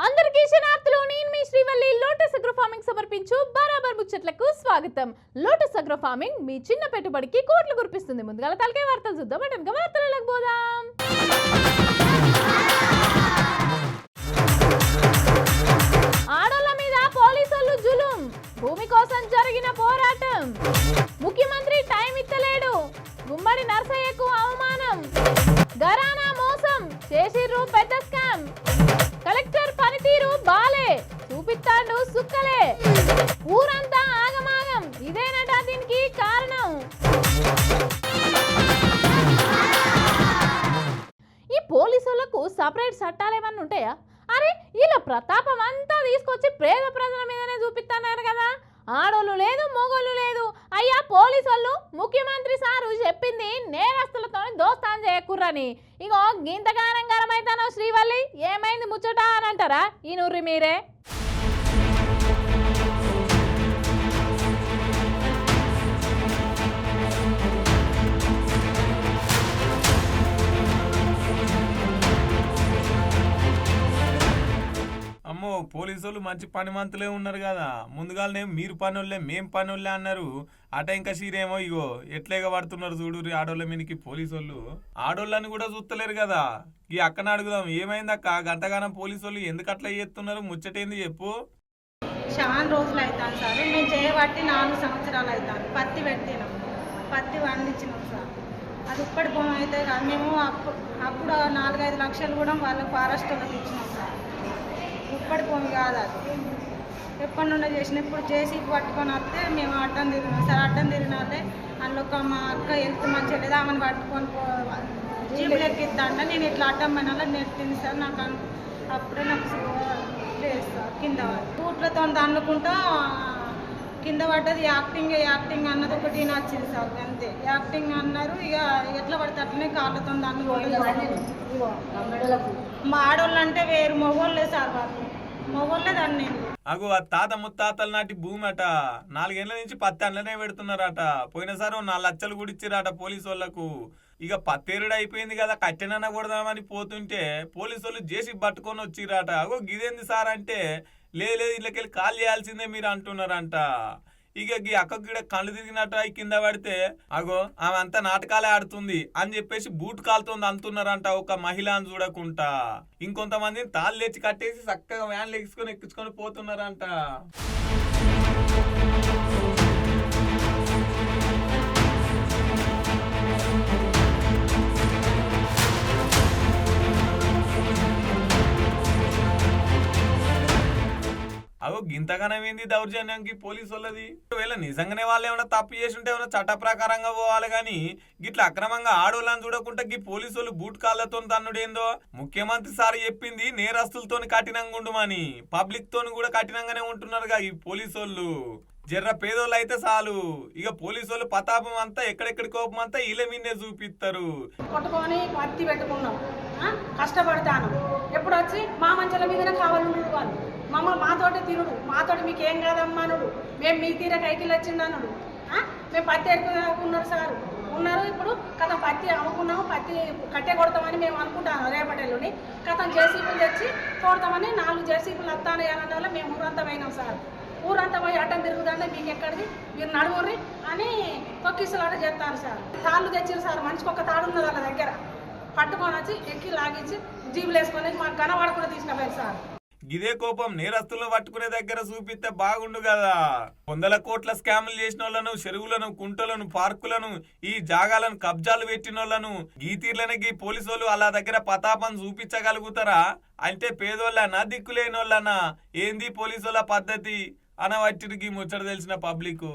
అందరికీ శనార్థులు నేను మీ Srivalli lotus agro farming సమర్పించు బరాబర్ ముచ్చట్లకు స్వాగతం. లోటస్ అగ్రో ఫార్మింగ్ మీ చిన్న పెట్టుబడికి కోట్లు కురిపిస్తుంది. ముందుగా తలకే వార్తలు చూద్దాం. వెంటనే వార్తలకు పోదాం. ఆడోళ్ళ మీద పోలీసులు జులుం, భూమి కోసం జరిగిన పోరాటం, ముఖ్యమంత్రి టైం ఇత్తలేడు, గుమ్మడి నర్సయ్యకు అవమానం, గరానా మోసం చేసిర్రు పెద్ద స్కామ్, కలెక్టర్ పనితీరు బాలే చూపిస్తాడు సుక్కలే, ఊరంతా ఆగమాగం ఇదేనట దీనికి కారణం. ఈ పోలీసులకు సపరేట్ చట్టాలు ఏమన్నా ఉంటాయా? అరే ఇలా ప్రతాపం అంతా తీసుకొచ్చి పేద ప్రజల మీదనే చూపిస్తున్నారు కదా. ఆడోళ్ళు లేదు మొగోళ్ళు లేదు. అయ్యా పోలీసు వాళ్ళు ముఖ్యమంత్రి సారు చెప్పింది నేరస్తులతో దోస్తాన్ చేయకుర్రని. ఇగో గింతగానం గరమైతానో శ్రీవల్లి ఏమైంది ముచ్చట అని అంటారా ఈ నూర్రి మీరే. అమ్మో పోలీసులు మంచి పని మంతులే ఉన్నారు కదా. ముందుగానే మీరు పనోళ్ళే మేం పనోళ్ళే అన్నారు. అట ఇంకా సీరేమో ఇగో ఎట్లేగా పడుతున్నారు చూడు ఆడోళ్ళ మీదకి పోలీసోళ్ళు. ఆడోళ్ళని కూడా చూస్తలేరు కదా. ఈ అక్కన అడుగుదాం, ఏమైందక్క గంతగానం పోలీసోళ్ళు ఎందుకు అట్లా చేస్తున్నారు? ముచ్చటేంది చెప్పు. చాలా రోజులు అవుతాను సార్, మేము చేయబట్టి 4 సంవత్సరాలు అవుతాను. పత్తి పెట్టినాం, పత్తి పండించినాం సార్. అది ఇప్పటి భూమి అయితే కాదు. మేము అప్పుడు 4-5 లక్షలు కూడా వాళ్ళకి ఫారెస్ట్ వాళ్ళకి ఇచ్చినాం సార్. ఇప్పటి భూమి కాదు అది. ఎప్పటి నుండో చేసిన ఇప్పుడు జేసీ పట్టుకొని వస్తే మేము అడ్డం తిరిగినాం సార్. అడ్డం తిరిగినాతే అందులో మా అక్క హెల్త్ మంచిగా లేదు, ఆమెను పట్టుకొని జీబులు ఎక్కిద్దాంట. నేను ఇట్లా అడ్డం పైన నెట్టింది సార్. నాకు అప్పుడే నాకు లేదు సార్. కింద బూట్లతో అనుకుంటా కింద పడ్డది. యాక్టింగ్ అన్నది ఒకటి నచ్చింది సార్. అంతే యాక్టింగ్ అన్నారు. ఇక ఎట్లా పడితే అట్లనే కాళ్ళతో మా ఆడోళ్ళు అంటే వేరు, మొగోళ్ళే సార్. వాళ్ళు మొగోళ్ళే దాన్ని. అగో ఆ తాత ముత్తాతల నాటి భూమి అట 4 ఏళ్ల నుంచి పత్తి అండ్లనే పెడుతున్నారట. పోయినసారి 4 లక్షలు కూడా ఇచ్చిరట పోలీసు వాళ్ళకు. ఇక పత్తేరుడు అయిపోయింది కదా, కట్టెనన్నా కొడదామని పోతుంటే పోలీసు వాళ్ళు చేసి పట్టుకొని వచ్చిరట. అగో గిదేంది సార్ అంటే లేదు ఇళ్ళకెళ్ళి కాల్ చేయాల్సిందే మీరు అంటున్నారంట. ఇక ఈ అక్కకు కూడా కళ్ళు తిరిగినట్టు కింద పడితే అగో ఆమె అంతా నాటకాలే ఆడుతుంది అని చెప్పేసి బూట్ కాలుతుంది అంటున్నారంట ఒక మహిళను చూడకుండా. ఇంకొంతమందిని తాళ్ళు లేచి కట్టేసి చక్కగా వ్యాన్లు ఎక్కించుకొని పోతున్నారంట. అగో గింతగానం ఏంది దౌర్జన్యానికి పోలీసు వాళ్ళది. ఒకవేళ నిజంగానే వాళ్ళు ఏమైనా తప్పు చేసి ఉంటే ఏమైనా చట్ట ప్రకారంగా పోవాలి గాని గిట్లా అక్రమంగా ఆడోళ్ళని చూడకుండా గీ పోలీసు వాళ్ళు బూట్ కాళ్ళతో తన్నుడేందో. ముఖ్యమంత్రి సార్ చెప్పింది నేరస్తులతో కఠినంగా ఉండుమని, పబ్లిక్ తోని కూడా కఠినంగానే ఉంటున్నారుగా ఈ పోలీసు వాళ్ళు. జర్ర పేదోళ్ళు అయితే చాలు ఇక పోలీసు వాళ్ళు పతాపం అంతా ఎక్కడెక్కడి కోపం అంతా ఇలా మీదే చూపిస్తారు. కొట్టుకొని పత్తి పెట్టుకున్నాం, కష్టపడతాను. ఎప్పుడు వచ్చి మా మంచాల మీదనే కావాలి వాళ్ళు. మమ్మల్ని మాతోటి తిరుడు, మాతోటి మీకు ఏం కాదమ్మా అనుడు, మేము మీ తీర కైకిలు వచ్చిందనుడు. మేము పత్తి ఎరుకున్నారు సార్ ఉన్నారు. ఇప్పుడు కథం పత్తి అమ్ముకున్నాము, పత్తి కట్టే కొడతామని మేము అనుకుంటాను. రేపటిలోని కథం జెర్సీపులు తెచ్చి కొడతామని 4 జెర్సీపులు వస్తాను అనడం వల్ల మేము ఊరంతా పోయినాం సార్. ఊరంతా పోయి అడ్డం తిరుగుతుంటే మీకు ఎక్కడిది మీరు నడువుర్రి అని తొక్కిసలాట చేస్తాను సార్. తాళ్ళు తెచ్చారు సార్, మనిషికి ఒక తాడు ఉన్నది వాళ్ళ దగ్గర. పట్టుకొని వచ్చి ఎక్కి లాగించి జీబులు వేసుకొని మాకు గనవాడకుండా తీసుకుపోయారు సార్. ఇదే కోపం నేరస్తులను పట్టుకునే దగ్గర చూపిస్తే బాగుండు కదా. 100 కోట్ల స్కాములు చేసిన వాళ్ళను, చెరువులను, కుంటలను, పార్కులను, ఈ జాగాలను కబ్జాలు పెట్టిన వాళ్ళను గీతీర్లనే గీ పోలీసు వాళ్ళు అలా దగ్గర పతాపం చూపించగలుగుతారా? అంటే పేదోళ్ళనా దిక్కులేని వాళ్ళనా? ఏంది పోలీసు వాళ్ళ పద్ధతి అనవట్టికి ముచ్చట తెలిసిన పబ్లిక్.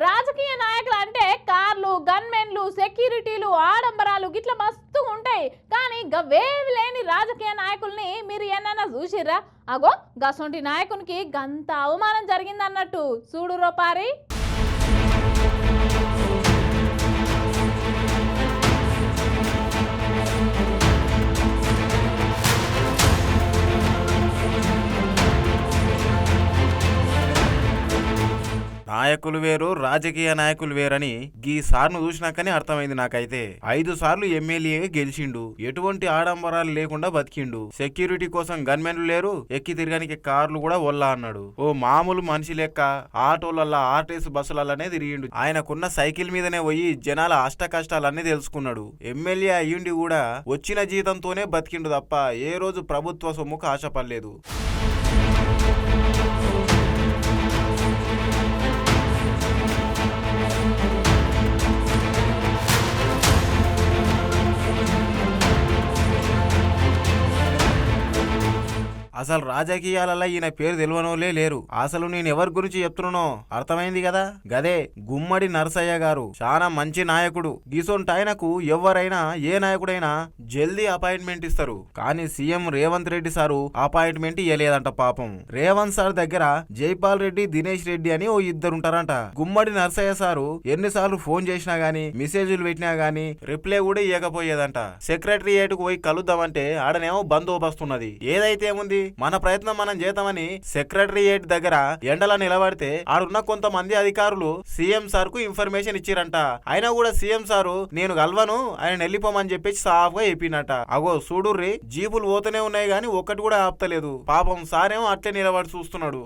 రాజకీయ నాయకులు అంటే కార్లు, గన్మెన్లు, సెక్యూరిటీలు, ఆడంబరాలు గిట్లా మస్తు ఉంటాయి. కానీ గవేవి లేని రాజకీయ నాయకుల్ని మీరు ఏమన్నా చూసిర్రా? అగో గసొంటి నాయకునికి గంత అవమానం జరిగిందన్నట్టు చూడు రోపారి. నాయకులు వేరు రాజకీయ నాయకులు వేరని గీ సార్ను చూసినాకనే అర్థమైంది నాకైతే. 5 సార్లు ఎమ్మెల్యేగా గెలిచిండు, ఎటువంటి ఆడంబరాలు లేకుండా బతికిండు, సెక్యూరిటీ కోసం గన్మెన్లు లేరు, ఎక్కి తిరగడానికి కార్లు కూడా వల్లా అన్నాడు. ఓ మామూలు మనిషి లెక్క ఆటోలల్లా ఆర్టీసీ బస్సులనే తిరిగిండు. ఆయనకున్న సైకిల్ మీదనే పోయి జనాల అష్ట కష్టాలన్నీ తెలుసుకున్నాడు. ఎమ్మెల్యే అయ్యుండి కూడా వచ్చిన జీతంతోనే బతికిండు తప్ప ఏ రోజు ప్రభుత్వ సొమ్ముకు ఆశపడలేదు. అసలు రాజకీయాలలో ఈయన పేరు తెలియనోలే లేరు. అసలు నేను ఎవరి గురించి చెప్తున్నానో అర్థమైంది కదా. గదే గుమ్మడి నరసయ్య గారు. చాలా మంచి నాయకుడు. గిసొంటి ఆయనకు ఎవరైనా ఏ నాయకుడైనా జల్దీ అపాయింట్మెంట్ ఇస్తారు, కానీ CM Revanth Reddy sir appointment ఇవ్వలేదంట. పాపం రేవంత్ సార్ దగ్గర జైపాల్ రెడ్డి, దినేష్ రెడ్డి అని ఓ ఇద్దరుంటారంట. గుమ్మడి నరసయ్య సారు ఎన్నిసార్లు ఫోన్ చేసినా గానీ, మెసేజ్లు పెట్టినా గానీ రిప్లై కూడా ఇవ్వకపోయేదంట. సెక్రటరియేట్ కు పోయి కలుద్దామంటే ఆడనేమో బందోబస్తున్నది. ఏదైతే ఏముంది, మన ప్రయత్నం మనం చేద్దామని సెక్రటరియేట్ దగ్గర ఎండలా నిలబడితే ఆడున్న కొంతమంది అధికారులు సీఎం సార్ కు ఇన్ఫర్మేషన్ ఇచ్చిరంట. అయినా కూడా సీఎం సారు నేను గల్వను, ఆయన వెళ్ళిపోమని చెప్పేసి సాఫ్ గా చెప్పినట. అగో చూడుర్రి, జీపులు పోతూనే ఉన్నాయి గాని ఒక్కటి కూడా ఆపుతలేదు. పాపం సారేమో అట్లే నిలబడి చూస్తున్నాడు.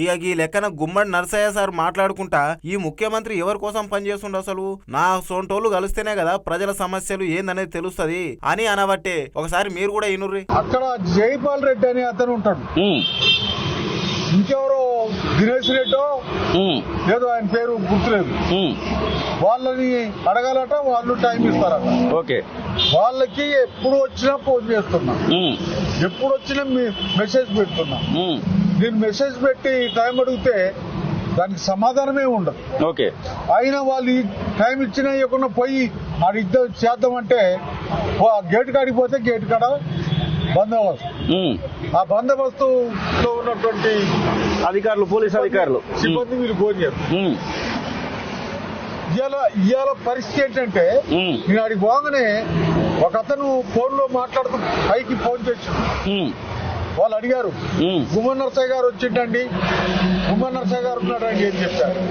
ఇక ఈ లెక్కన గుమ్మడి నరసయ్య సార్ మాట్లాడుకుంటా ఈ ముఖ్యమంత్రి ఎవరి కోసం పనిచేస్తుండ, అసలు నా సొంటోళ్ళు కలిస్తేనే కదా ప్రజల సమస్యలు ఏందనేది తెలుస్తది అని అనబట్టే. ఒకసారి మీరు కూడా ఇనుర్రి. అక్కడ జైపాల్ రెడ్డి అని అతను ఉంటాడు, ఇంకెవరో దినేష్ రెడ్డో ఏదో ఆయన పేరు గుర్తులేదు. వాళ్ళని అడగాలట, వాళ్ళు టైం ఇస్తారట. ఓకే, వాళ్ళకి ఎప్పుడు వచ్చినా ఫోన్ చేస్తున్నా, ఎప్పుడు వచ్చినా మెసేజ్ పెడుతున్నా. నేను మెసేజ్ పెట్టి టైం అడిగితే దానికి సమాధానమే ఉండదు. ఓకే, అయినా వాళ్ళు టైం ఇచ్చినా ఇవ్వకుండా పోయి ఇద్దరు చేద్దామంటే గేటు కాడికి పోతే గేటు కాడ బందోబస్తు. ఆ బందోబస్తులో ఉన్నటువంటి అధికారులు, పోలీసు అధికారులు, సిబ్బంది వీళ్ళు ఫోన్ చేస్తారు. ఇవాళ పరిస్థితి ఏంటంటే, నేను అడిగి పోగానే ఒక అతను ఫోన్ లో మాట్లాడుతూ పైకి ఫోన్ చేసి వాళ్ళు అడిగారు, గుమ్మడి నరసయ్య గారు వచ్చిండండి, గుమ్మడి నరసయ్య గారు ఉన్నాడండి అని చెప్పారు.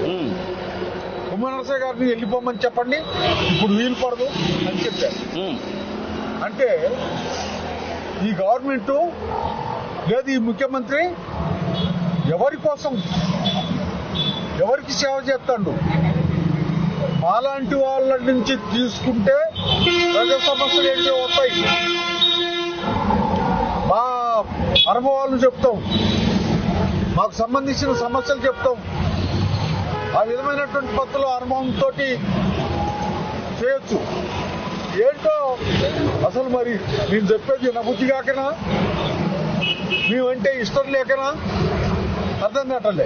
గుమ్మడి నరసయ్య గారిని వెళ్ళిపోమని చెప్పండి, ఇప్పుడు వీలు పడదు అని చెప్పారు. అంటే ఈ గవర్నమెంట్ లేదు, ఈ ముఖ్యమంత్రి ఎవరి కోసం, ఎవరికి సేవ చేస్తాడు? మాలాంటి వాళ్ళ నుంచి తీసుకుంటే ప్రజా సమస్యలు ఏంటో వస్తాయి. మా అనుభవాలను చెప్తాం, మాకు సంబంధించిన సమస్యలు చెప్తాం. ఆ విధమైనటువంటి పద్ధతిలో అనుభవంతో చేయొచ్చు. ఏంటో అసలు మరి నేను చెప్పేది నబుద్ధి కాకనా, మేమంటే ఇష్టం లేకనా అర్థం కావట్లే.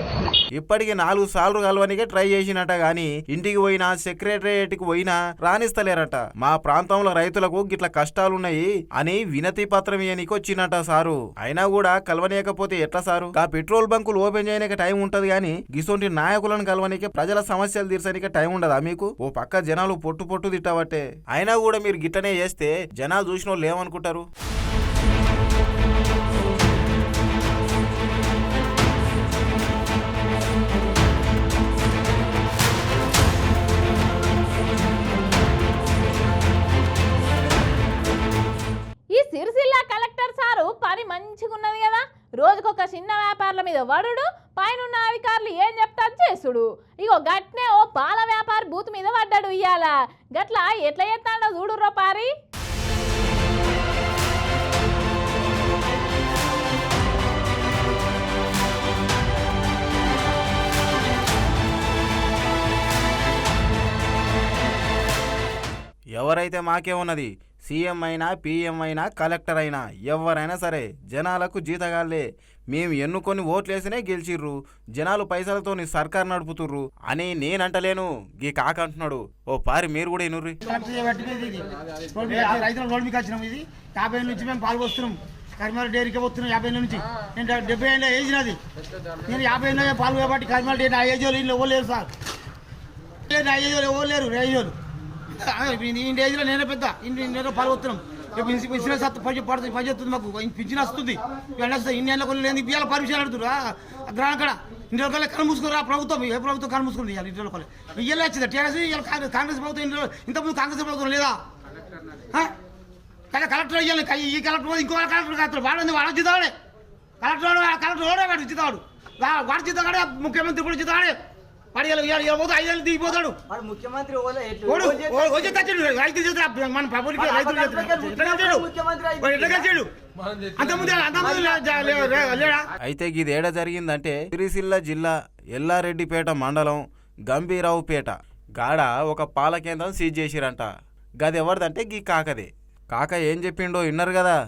ఇప్పటికి 4 సార్లు కలవనికే ట్రై చేసినట గాని ఇంటికి పోయినా, సెక్రటరియట్ కి పోయినా రాణిస్తలేరట. మా ప్రాంతంలో రైతులకు గిట్ల కష్టాలున్నాయి అని వినతి పత్రం ఇయనికి వచ్చినట సారు. అయినా కూడా కలవనీయకపోతే ఎట్లా సారు? ఆ పెట్రోల్ బంకులు ఓపెన్ చేయడానికి టైం ఉంటది గాని గిసొంటి నాయకులను కలవనీకే, ప్రజల సమస్యలు తీర్చడానికి టైం ఉండదా మీకు? ఓ పక్క జనాలు పొట్టు తిట్టబట్టే. అయినా కూడా మీరు గిట్టనే చేస్తే జనాలు చూసిన వాళ్ళు ఏమనుకుంటారు? సిరిసిల్ల కలెక్టర్ సారు పని మంచిగున్నది కదా. రోజుకొక చిన్న వ్యాపారుల మీద వడుడు, పైనున్న అధికారులు ఏం చెప్తారు చేసుడు. ఇగో గట్నే ఓ పాల వ్యాపారి బూత్ మీద పడ్డాడు ఇయ్యాల. గట్లా ఎట్లా చేస్తాడో చూడుర్రో పారి. ఎవరైతే మాకేమున్నది, సీఎం అయినా, పీఎం అయినా, కలెక్టర్ అయినా, ఎవరైనా సరే జనాలకు జీతగాళ్లే. మేము ఎన్నుకొని ఓట్లేసినే గెలిచిర్రు, జనాలు పైసలతో సర్కారు నడుపుతుర్రు అని నేనంటలేను, గీ కాకంటున్నాడు. ఓ పారి మీరు కూడా ఎనుర్రి. రైతుల రోడ్ మీకు వచ్చినాం. ఇది 50 నుంచి మేము పాల్గొస్తున్నాం. కరిమాల డైరీకి వస్తున్నాం 50 నుంచి. నేను 70 ఏళ్ళ ఏజ్ నాది. నేను 50 ఏళ్ళ పాలు కాబట్టి కరిమాల డైరీ ఆ ఏజ్ వాళ్ళు ఇవ్వలేరు సార్. ఎవరు లేరు రేజోలు ఇంటి ఏజ్లో నేనే పెద్ద ఇంటి పాల్గొస్తున్నాం ఇన్సూరెన్స్ పడుతుంది పని చేస్తుంది మాకు పింఛన్ వస్తుంది ఇన్ని ఏళ్ళ కొన్ని లేదు ఇవాళ పర్మిషన్ అడుగుతురా గ్రహణ కాడ ఇంటి రోజుల కళ్ళు మూసుకురా ప్రభుత్వం ఏ ప్రభుత్వం కళ్ళు మూసుకుంది ఇవాళ ఇంటి రోజులు ఇవాళ వచ్చింది టీఆర్ఎస్ ఇవాళ కాంగ్రెస్ ప్రభుత్వం ఇంతకుముందు కాంగ్రెస్ ప్రభుత్వం లేదా కదా కలెక్టర్ ఇవ్వాలి ఈ కలెక్టర్ ఇంకో కలెక్టర్ కాదు వాడు జీతాడే కలెక్టర్ వాడు జీతాడు వాడు జీతాడే ముఖ్యమంత్రి కూడా జీతాడే వాడు పోతే 5 ఏళ్ళు దిగిపోతాడు ముఖ్యమంత్రి రైతులు చేస్తారు మన పబ్లిక్ రైతులు చేస్తాడు అయితే గిదేడ జరిగిందంటే సిరిసిల్ల జిల్లా ఎల్లారెడ్డిపేట మండలం గంభీరావుపేట గాడ ఒక పాల కేంద్రం సీజ్ చేసిరంట. గది ఎవరిదంటే గీ కాకదే. కాక ఏం చెప్పిండో విన్నారు కదా.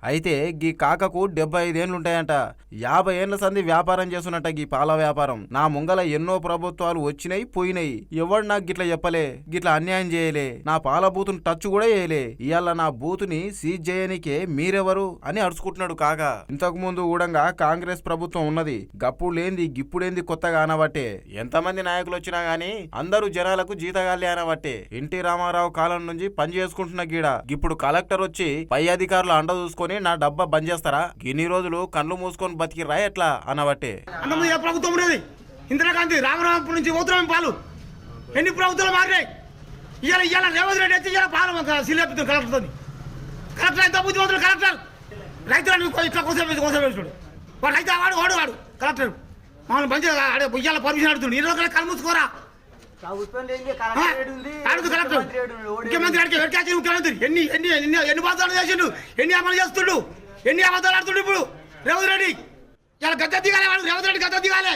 అయితే గీ కాకకు 75 ఏళ్ళుంటాయంట. 50 ఏళ్ల సంది వ్యాపారం చేస్తున్నట్ట గీ పాల వ్యాపారం. నా ముంగల ఎన్నో ప్రభుత్వాలు వచ్చినాయి పోయినాయి, ఎవడు నాకు గిట్ల చెప్పలే, గిట్ల అన్యాయం చేయలే, నా పాల బూతుని టచ్ కూడా చేయలే, ఇవాళ నా బూతుని సీజ్ చేయనికే మీరెవరు అని అరుచుకుంటున్నాడు కాక. ఇంతకు ముందు కూడా కాంగ్రెస్ ప్రభుత్వం ఉన్నది, గప్పుడు లేంది గిప్పుడేంది కొత్తగా అనబట్టే. ఎంతమంది నాయకులు వచ్చినా గానీ అందరూ జనాలకు జీతగాళ్ళే అనబట్టే. ఎన్టీ రామారావు కాలం నుంచి పని చేసుకుంటున్న గీడ ఇప్పుడు కలెక్టర్ వచ్చి పై అధికారులు అండ చూసుకొని నా డబ్బా బంద్ చేస్తారా, ఇన్ని రోజులు కళ్ళు మూసుకొని బతికి రా ఎట్లా అనబట్టే. ప్రభుత్వం ఉండేది ఇందిరాగాంధీ రామరావు నుంచి పోతున్నాం పాలు ఎన్ని ప్రభుత్వాలు మారినాయి. ఇవాళ రేవంత్ రెడ్డి వచ్చి ఇలా పాలు సిలేపుతుంది కలెక్టర్తో. కలెక్టర్ ఎంత బుద్ధిమంతులు కలెక్టర్ రైతులను ఇట్లా కోసేస్తాడు వాడు రైతు వాడు కలెక్టర్ మామూలు మంచి ఇవాళ పర్మిషన్ అడుగుతుంది. 20 రోజులు కళ్ళు మూసుకోరా ముఖ్యమంత్రి అడిగి ముఖ్యమంత్రి ఎన్ని బాధలు చేసిండు, ఎన్ని అమలు చేస్తుండు, ఎన్ని అబద్ధాలు ఆడుతుండు. ఇప్పుడు రేవంత్ రెడ్డి ఇలా గద్దె దిగాలి, వాడు రేవంత్ రెడ్డి గద్దె దిగాలి,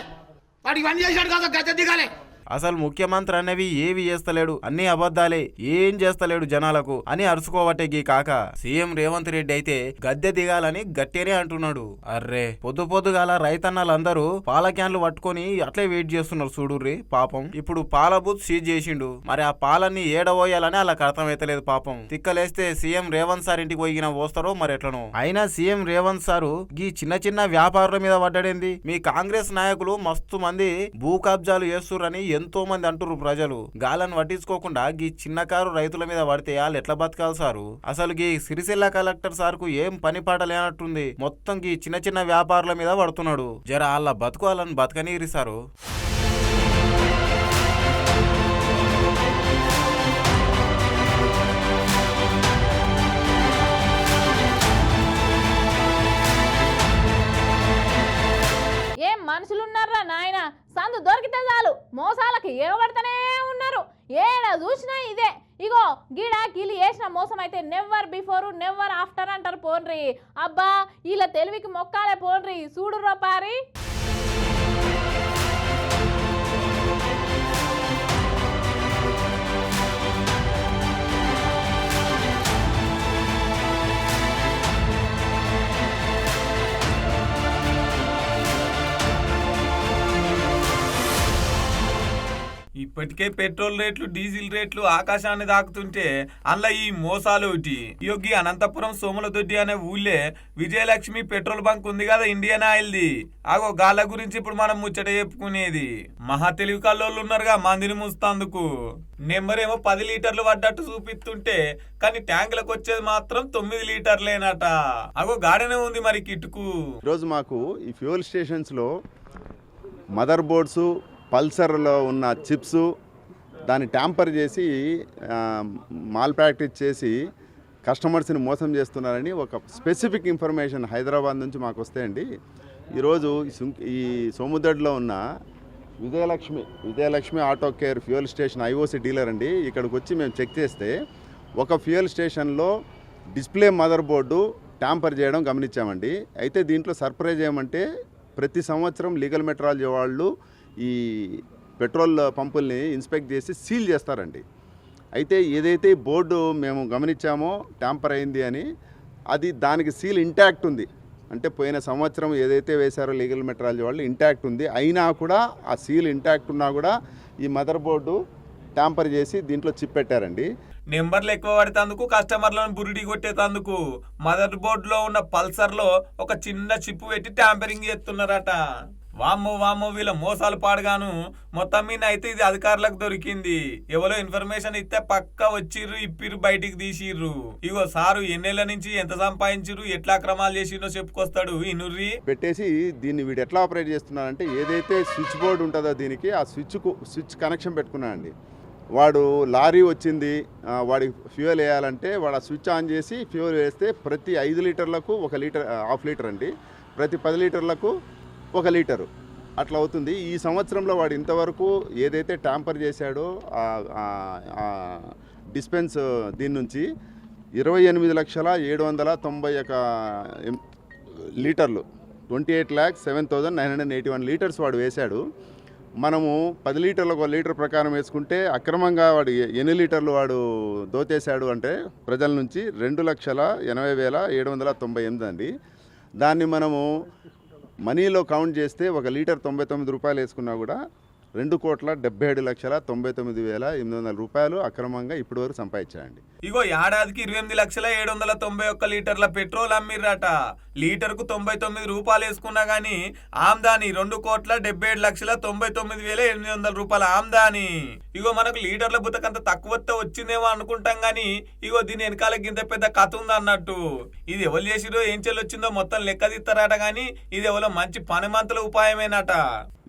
వాడికి ఇవన్నీ చేశాడు కదా గద్దె దిగాలి. అసలు ముఖ్యమంత్రి అనేవి ఏవి చేస్తలేడు, అన్ని అబద్ధాలే, ఏం చేస్తలేడు జనాలకు అని అరుచుకోవట్టే గీ కాక. సీఎం రేవంత్ రెడ్డి అయితే గద్దె దిగాలని గట్టేనే అంటున్నాడు. అర్రే పొద్దుగాల రైతన్నలందరూ పాల క్యాన్లు పట్టుకొని అట్లే వెయిట్ చేస్తున్నారు చూడుర్రి పాపం. ఇప్పుడు పాల బూత్ సీజ్ చేసిండు, మరి ఆ పాలన్నీ ఏడబోయాలని వాళ్ళకి అర్థమైతలేదు పాపం. తిక్కలేస్తే సీఎం రేవంత్ సార్ ఇంటికి పోయిన పోస్తారో మరి ఎట్లనో. అయినా సీఎం రేవంత్ సారు గీ చిన్న వ్యాపారుల మీద పడ్డాడేంది. మీ కాంగ్రెస్ నాయకులు మస్తు మంది భూ కబ్జాలు చేస్తుర్రని ఎంతో మంది అంటుర్రు ప్రజలు. గాలను పట్టించుకోకుండా గీ చిన్నకారు రైతుల మీద పడితే వాళ్ళు ఎట్లా బతకాలి సారు. అసలు గీ సిరిసిల్ల కలెక్టర్ సార్ కు ఏం పని పాట లేనట్టుంది. మొత్తం గీ చిన్న వ్యాపారుల మీద పడుతున్నాడు. జర వాళ్ళ బతుకోవాలని బతకనీరి సారు. ఏం మనుషులున్నారా నాయన, సందు దొరికితే చాలు మోసాలకి ఎగబడతానే ఉన్నారు. ఏడ చూసినా ఇదే. ఇగో గీడ గీలి వేసిన మోసం అయితే నెవర్ బిఫోర్ నెవర్ ఆఫ్టర్ అంటారు పోన్రి. అబ్బా ఇలా తెలివికి మొక్కాలే పోన్రి. చూడు రూపారి ఇప్పటికే పెట్రోల్ రేట్లు డీజిల్ రేట్లు ఆకాశాన్ని దాకుతుంటే అందులో ఈ మోసాలు ఒకటి. యోగి అనంతపురం సోములదొడ్డి అనే ఊళ్ళే విజయలక్ష్మి పెట్రోల్ బంక్ ఉంది కదా ఇండియన్ ఆయిల్ది. ఆగో గాళ్ళ గురించి ఇప్పుడు మనం ముచ్చట చెప్పుకునేది. మహా తెలివి కల్లోళ్ళు ఉన్నారుగా మందిని ముస్తందుకు. నెంబర్ ఏమో 10 లీటర్లు పడ్డట్టు చూపిస్తుంటే కానీ ట్యాంకులకు వచ్చేది మాత్రం 9 లీటర్లేనట. అగో గాడనే ఉంది మరి కిట్టుకు. ఈరోజు మాకు ఈ ఫ్యూయల్ స్టేషన్స్లో మదర్ బోర్డ్స్ పల్సర్లో ఉన్న చిప్స్ దాన్ని ట్యాంపర్ చేసి మాల్ ప్రాక్టీస్ చేసి కస్టమర్స్ని మోసం చేస్తున్నారని ఒక స్పెసిఫిక్ ఇన్ఫర్మేషన్ హైదరాబాద్ నుంచి మాకు వస్తాయండి. ఈరోజు ఈ సోముదడ్లో ఉన్న Vijayalakshmi auto care fuel station IOC dealer అండి. ఇక్కడికి వచ్చి మేము చెక్ చేస్తే ఒక ఫ్యూయల్ స్టేషన్లో డిస్ప్లే మదర్ బోర్డు ట్యాంపర్ చేయడం గమనించామండి. అయితే దీంట్లో సర్ప్రైజ్ ఏమంటే ప్రతి సంవత్సరం లీగల్ మెట్రాలజీ వాళ్ళు ఈ పెట్రోల్ పంపుల్ని ఇన్స్పెక్ట్ చేసి సీల్ చేస్తారండి. అయితే ఏదైతే బోర్డు మేము గమనించామో ట్యాంపర్ అయింది అని, అది దానికి సీల్ ఇంటాక్ట్ ఉంది. అంటే పోయిన సంవత్సరం ఏదైతే వేశారో లీగల్ మెట్రాలజీ వాళ్ళు ఇంటాక్ట్ ఉంది. అయినా కూడా ఆ సీల్ ఇంటాక్ట్ ఉన్నా కూడా ఈ మదర్ బోర్డు ట్యాంపర్ చేసి దీంట్లో చిప్ పెట్టారండి. నెంబర్లు ఎక్కువ పడేందుకు కస్టమర్లను బురిడి కొట్టేందుకు మదర్ బోర్డులో ఉన్న పల్సర్లో ఒక చిన్న చిప్పు పెట్టి ట్యాంపరింగ్ చేస్తున్నారట. వామ్మో వీళ్ళ మోసాలు పాడుగాను. మొత్తం మీద అయితే ఇది అధికారులకు దొరికింది. ఎవరో ఇన్ఫర్మేషన్ ఇస్తే పక్కా వచ్చిర్రు, ఇప్పిర్రు, బయటికి తీసిర్రు. ఇగో సారు ఎన్నేళ్ల నుంచి ఎంత సంపాదించిర్రు, ఎట్లా అక్రమాలు చేసిర్రో చెప్పుకొస్తాడు ఇనుర్రి. పెట్టేసి దీన్ని వీడు ఎట్లా ఆపరేట్ చేస్తున్నాడంటే ఏదైతే స్విచ్ బోర్డు ఉంటుందో దీనికి ఆ స్విచ్ కనెక్షన్ పెట్టుకున్నాడండి. వాడు లారీ వచ్చింది, వాడికి ఫ్యూయల్ వేయాలంటే వాడు ఆ స్విచ్ ఆన్ చేసి ఫ్యూయల్ వేస్తే ప్రతి 5 లీటర్లకు 1 లీటర్, హాఫ్ లీటర్ అండి, ప్రతి 10 లీటర్లకు 1 లీటరు అట్లా అవుతుంది. ఈ సంవత్సరంలో వాడు ఇంతవరకు ఏదైతే ట్యాంపర్ చేశాడో డిస్పెన్స్ దీని నుంచి 28,791 లీటర్లు, 28,07,981 లీటర్స్ వాడు వేశాడు. మనము 10 లీటర్లకు 1 లీటర్ ప్రకారం వేసుకుంటే అక్రమంగా వాడు ఎన్ని లీటర్లు వాడు దోచేశాడు అంటే ప్రజల నుంచి 2,80,798 అండి. దాన్ని మనము మనీలో కౌంట్ చేస్తే 1 లీటర్ 99 రూపాయలు వేసుకున్నా కూడా 2,77,99,800 రూపాయలు అక్రమంగా ఇప్పటి వరకు సంపాదించాయండి. ఇగో ఏడాదికి 28,791 లీటర్ల పెట్రోల్ అమ్మిర్రట. లీటర్కు 99 రూపాయలు వేసుకున్నా గానీ ఆమ్దాని 2,77,99,800 రూపాయల ఆమ్దాని. ఇగో మనకు లీటర్ల బుతకంత తక్కువ వచ్చిందేమో అనుకుంటాం గానీ ఇగో దీని వెనకాల గింత పెద్ద కథ ఉంది అన్నట్టు. ఇది ఎవరు చేసిరో ఏం చెల్లొచ్చిందో మొత్తం లెక్క తీస్తారట గానీ ఇది ఎవరో మంచి పనిమంతుల ఉపాయమేనట.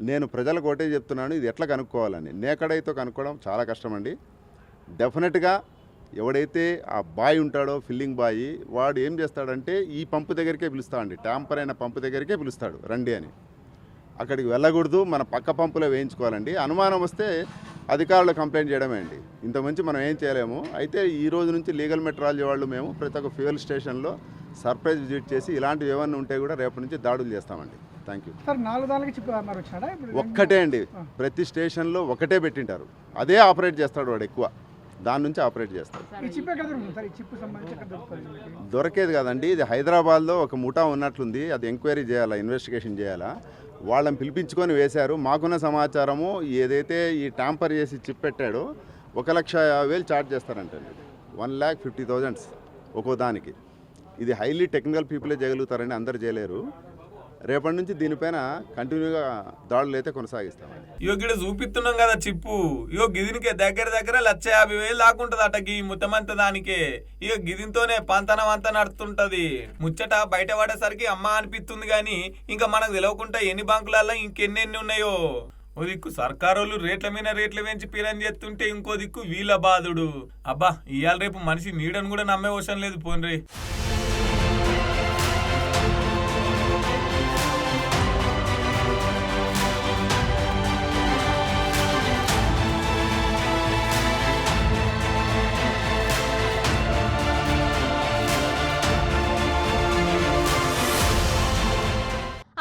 నేను ప్రజలకు ఒకటే చెప్తున్నాను, ఇది ఎట్లా కనుక్కోవాలని. నేకడైతే కనుక్కోవడం చాలా కష్టం అండి. డెఫినెట్గా ఎవడైతే ఆ బాయ్ ఉంటాడో, ఫిల్లింగ్ బాయ్, వాడు ఏం చేస్తాడంటే ఈ పంపు దగ్గరికే పిలుస్తాడండి, ట్యాంపర్ అయిన పంపు దగ్గరికే పిలుస్తాడు రండి అని. అక్కడికి వెళ్ళకూడదు, మన పక్క పంపులో వేయించుకోవాలండి. అనుమానం వస్తే అధికారులు కంప్లైంట్ చేయడమే అండి. ఇంత మంచి మనం ఏం చేయలేము. అయితే ఈ రోజు నుంచి లీగల్ మెట్రాలజీ వాళ్ళు మేము ప్రతి ఒక్క ఫ్యూయల్ స్టేషన్లో సర్ప్రైజ్ విజిట్ చేసి ఇలాంటివి ఏమన్నా ఉంటే కూడా రేపటి నుంచి దాడులు చేస్తామండి. Thank you sir. 4 దానికి చిప్ మరి వచ్చాడా? ఒక్కటే అండి, ప్రతి స్టేషన్లో ఒకటే పెట్టింటారు, అదే ఆపరేట్ చేస్తాడు వాడు, ఎక్కువ దాని నుంచి ఆపరేట్ చేస్తాడు. ఈ చిప్ ఎక్కడ దొరుకుతుంది సార్? ఈ చిప్ సంబంధించి ఎక్కడ దొరుకుతుంది? దొరకేది కదండి, ఇది హైదరాబాద్లో ఒక ముఠా ఉన్నట్లుంది, అది ఎంక్వైరీ చేయాలా, ఇన్వెస్టిగేషన్ చేయాలా. వాళ్ళని పిలిపించుకొని వేశారు. మాకున్న సమాచారము ఏదైతే ఈ ట్యాంపర్ చేసి చిప్ పెట్టాడో 1,50,000 ఛార్జ్ చేస్తారంటండి. 1,50,000 ఒక్కో దానికి. ఇది హైలీ టెక్నికల్ పీపులే చేయగలుగుతారండి, అందరు చేయలేరు. రేపటి నుంచి దీనిపైన కంటిన్యూగా దాడులు అయితే కొనసాగిస్తామండి. ఇగో గిడ చూపిస్తున్నాం కదా చిప్పు, ఇగో గిదినికే దగ్గర 1,50,000 దాకుంటది అట ఈ ముత్తమంత దానికే. ఇక గిదింతోనే పంతనం అంతా నడుతుంటది. ముచ్చట బయట పడేసరికి అమ్మ అనిపిస్తుంది గాని ఇంకా మనకు తెలియకుండా ఎన్ని బ్యాంకులలో ఇంకెన్నెన్ని ఉన్నాయో. ఓ దిక్కు సర్కారోళ్ళు రేట్ల మీద రేట్లు పెంచి పీరని చేస్తుంటే ఇంకో దిక్కు వీళ్ళ బాధుడు. అబ్బా ఇవాళ రేపు మనిషి నీడని కూడా నమ్మే అవసరం లేదు పోన్రీ.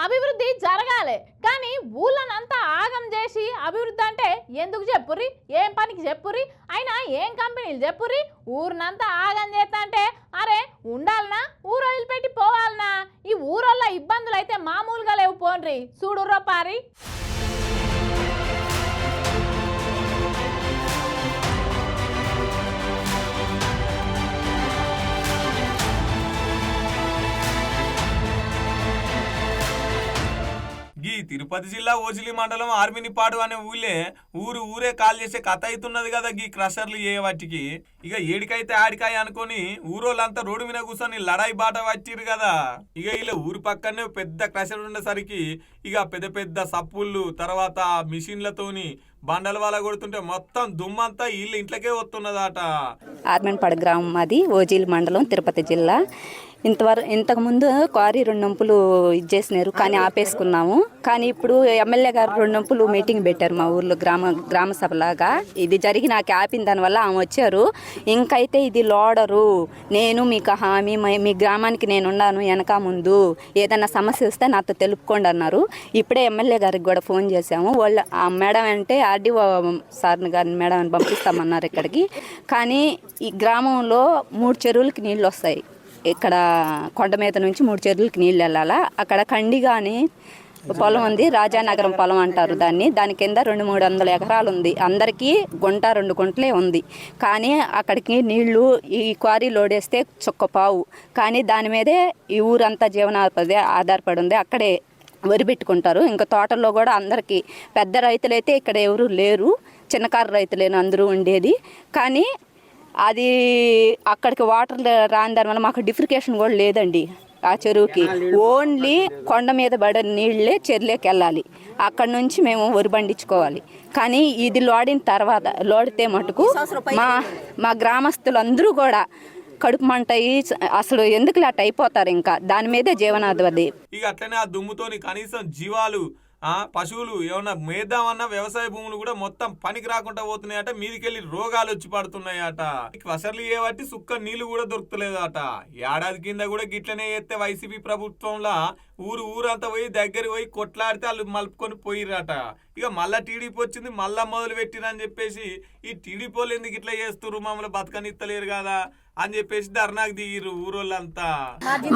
అభివృద్ధి జరగాలి కానీ ఊళ్ళనంతా ఆగం చేసి అభివృద్ధి అంటే ఎందుకు చెప్పుర్రి, ఏం పనికి చెప్పుర్రి, అయినా ఏం కంపెనీలు చెప్పుర్రి. ఊరినంతా ఆగం చేస్తా అంటే అరే ఉండాలనా, ఊరు వదిలిపెట్టి పోవాలనా? ఈ ఊరోళ్ళ ఇబ్బందులు అయితే మామూలుగా లేవు పోన్రి. చూడుర్రో పారి. తిరుపతి జిల్లా ఓజిలి మండలం ఆర్మినిపాడు అనే ఊరే కాల్ చేసే కథ అవుతున్నది కదా గీ క్రషర్లు ఏ వాటికి. ఇక ఏడికైతే ఆడికాయ అనుకొని ఊరోళ్ళంతా రోడ్డు మీద కూర్చొని లడాయి బాట వచ్చిర్రు కదా. ఇక ఇలా ఊరు పక్కనే పెద్ద క్రషర్ ఉండేసరికి ఇక పెద్ద సప్పుళ్ళు తర్వాత మిషన్లతోని బండల వాళ్ళ కొడుతుంటే మొత్తం దుమ్మంతా వీళ్ళు ఇంట్లోకే వస్తున్నదట. ఆర్మినిపాడు గ్రామం అది, ఓజిలి మండలం, తిరుపతి జిల్లా. ఇంతకుముందు క్వారీ 2 నంపులు ఇచ్చేసినారు కానీ ఆపేసుకున్నాము. కానీ ఇప్పుడు ఎమ్మెల్యే గారు 2 నంపులు మీటింగ్ పెట్టారు మా ఊర్లో, గ్రామ సభలాగా. ఇది జరిగి నాకు ఆపిన దానివల్ల ఆమె వచ్చారు. ఇంకైతే ఇది లోడరు, నేను మీకు హామీ, మీ గ్రామానికి నేను ఉన్నాను వెనక ముందు, ఏదైనా సమస్య వస్తే నాతో తెలుపుకోండి అన్నారు. ఇప్పుడే ఎమ్మెల్యే గారికి కూడా ఫోన్ చేశాము. వాళ్ళు ఆ మేడం అంటే ఆర్డీఓ సార్ని గారిని మేడం అని పంపిస్తామన్నారు ఇక్కడికి. కానీ ఈ గ్రామంలో 3 చెరువులకి నీళ్ళు వస్తాయి. ఇక్కడ కొండ మీద నుంచి 3 చెరువులకి నీళ్ళు వెళ్ళాలా. అక్కడ కండిగాని పొలం ఉంది, రాజానగరం పొలం అంటారు దాన్ని. దాని కింద 200-300 ఎకరాలు ఉంది. అందరికీ 1-2 గుంటలే ఉంది. కానీ అక్కడికి నీళ్లు ఈ క్వారీ లోడేస్తే చుక్కపావు. కానీ దాని మీదే ఈ ఊరంతా జీవనోపాధి ఆధారపడి ఉంది. అక్కడే వరి పెట్టుకుంటారు. ఇంకా తోటల్లో కూడా అందరికీ పెద్ద రైతులైతే ఇక్కడ ఎవరు లేరు, చిన్నకారు రైతులేను అందరూ ఉండేది. కానీ అది అక్కడికి వాటర్ రాని దానివల్ల మాకు డిఫ్రికేషన్ కూడా లేదండి. ఆ చెరువుకి ఓన్లీ కొండ మీద పడే నీళ్ళే చెరువులోకి వెళ్ళాలి. అక్కడ నుంచి మేము వరి పండించుకోవాలి. కానీ ఇది లోడిన తర్వాత లోడితే మటుకు మా గ్రామస్తులందరూ కూడా కడుపు మంటయి అసలు ఎందుకు అట్ట అయిపోతారు. ఇంకా దాని మీదే జీవనాధారం. ఇక అట్లనే ఆ దుమ్ముతోని కనీసం జీవాలు పశువులు ఏమన్నా మేద్దామన్నా వ్యవసాయ భూములు కూడా మొత్తం పనికి రాకుండా పోతున్నాయట. మీదికెళ్ళి రోగాలు వచ్చి పడుతున్నాయట. అసలు ఏవట్టి సుక్క నీళ్లు కూడా దొరుకుతలేదట. ఏడాది కింద కూడా గిట్లనే ఎత్తే వైసీపీ ప్రభుత్వంలో ఊరంతా పోయి దగ్గర పోయి కొట్లాడితే వాళ్ళు మలుపుకొని పోయిరట. ఇక మళ్ళా టీడీపీ వచ్చింది, మళ్ళా మొదలు పెట్టిరని చెప్పేసి ఈ టీడీపీ వాళ్ళు ఎందుకు ఇట్లా చేస్తున్నారు, మమ్మల్ని బతకనిత్తలేరు కదా అని చెప్పేసి ధర్నాకు దిగిరు ఊరోళ్ళంతా.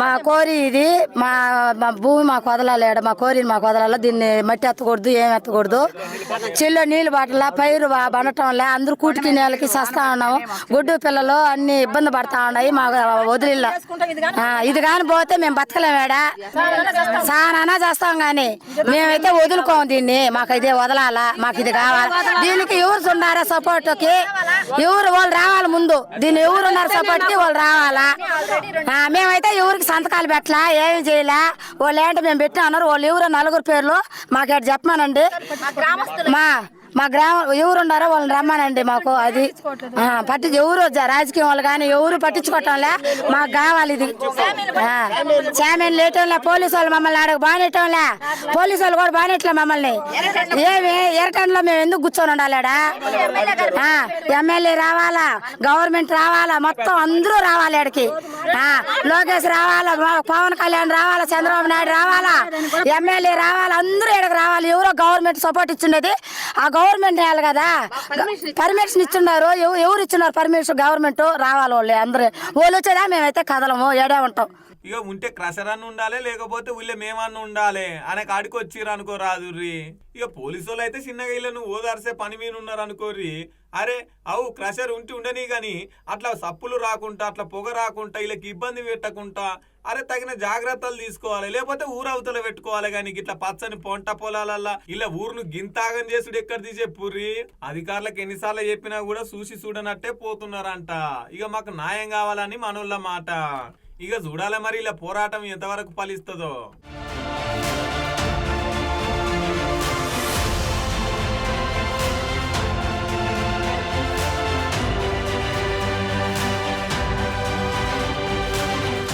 మా కోరి ఇది మా భూమి మాకు వదలాలేడ, మా కోరిని మాకు వదలాల. దీన్ని మట్టి ఎత్తకూడదు, ఏం ఎత్తకూడదు. చెల్లో నీళ్ళు బాటల పైరు బండటంలే అందరూ కూటికి నేలకి చస్తా ఉన్నాము. గుడ్డు పిల్లలు అన్ని ఇబ్బంది పడతా ఉన్నాయి. మాకు వదిలిలా ఇది కానీ పోతే మేము బతకలేమేడా, చాలా చేస్తాం కానీ మేమైతే వదులుకోము దీన్ని. మాకు ఇదే వదలాలా, మాకు ఇది కావాలా. దీనికి ఎవరు ఉన్నారా సపోర్ట్కి, ఎవరు వాళ్ళు రావాలి ముందు. దీన్ని ఎవరు ఉన్నారు సపోర్ట్కి వాళ్ళు రావాలా. మేమైతే ఎవరికి సంతకాలు పెట్టలా, ఏమి చేయలే. వాళ్ళు ఏంటో మేము పెట్టినా అన్నారు. వాళ్ళు ఎవరు నలుగురు పేర్లు మాకు ఎటు చెప్పమానండి. మా గ్రామం ఎవరు ఉన్నారో వాళ్ళని రమ్మానండి. మాకు అది ఎవరు రాజకీయం వాళ్ళు కానీ ఎవరు పట్టించుకోవటంలే. మాకు కావాలి ఇది. చామెన్ లేటంలే, పోలీసు వాళ్ళు మమ్మల్ని ఆడకు బానేటంలే, పోలీసు వాళ్ళు కూడా బానేట్లే మమ్మల్ని. ఏమి ఎరటంలో మేము ఎందుకు కూర్చొని ఉండాలేడా. ఎమ్మెల్యే రావాలా, గవర్నమెంట్ రావాలా, మొత్తం అందరూ రావాలి ఆడికి. లోకేష్ రావాలా, పవన్ కళ్యాణ్ రావాలా, చంద్రబాబు నాయుడు రావాలా, ఎమ్మెల్యే రావాలా, అందరూ ఇక్కడికి రావాలి. ఎవరో గవర్నమెంట్ సపోర్ట్ ఇచ్చిండేది, ఆ గవర్నమెంట్ వేయాలి కదా. పర్మిషన్ ఇచ్చున్నారు, ఎవరు ఇచ్చున్నారు పర్మిషన్? గవర్నమెంట్ రావాలి. వాళ్ళు అందరూ వాళ్ళు వచ్చేదా మేమైతే కదలము, ఏడే ఉంటాం. ఇక ఉంటే క్రషర్ అన్న ఉండాలి, లేకపోతే ఊళ్ళో మేమన్నా ఉండాలి అనే కాడికి వచ్చిర్రు అనుకో రాదుర్రి. ఇక పోలీసు వాళ్ళు అయితే చిన్నగా ఇళ్ళను ఓదార్సే పని మీద ఉన్నారు అనుకోర్రి. అరే అవు క్రషర్ ఉండని గాని అట్లా సప్పులు రాకుండా, అట్లా పొగ రాకుండా, వీళ్ళకి ఇబ్బంది పెట్టకుండా అరే తగిన జాగ్రత్తలు తీసుకోవాలి. లేకపోతే ఊరవతల పెట్టుకోవాలి. కానీ ఇట్లా పచ్చని పొంట పొలాలల్లా ఇలా ఊరును గింతాగం చేసుడు ఎక్కడ తీసేపుర్రి. అధికారులకు ఎన్నిసార్లు చెప్పినా కూడా చూసి చూడనట్టే పోతున్నారంట. ఇక మాకు న్యాయం కావాలని మనోళ్ళ మాట. ఇక చూడాలి మరి ఇలా పోరాటం ఎంతవరకు ఫలిస్తుందో.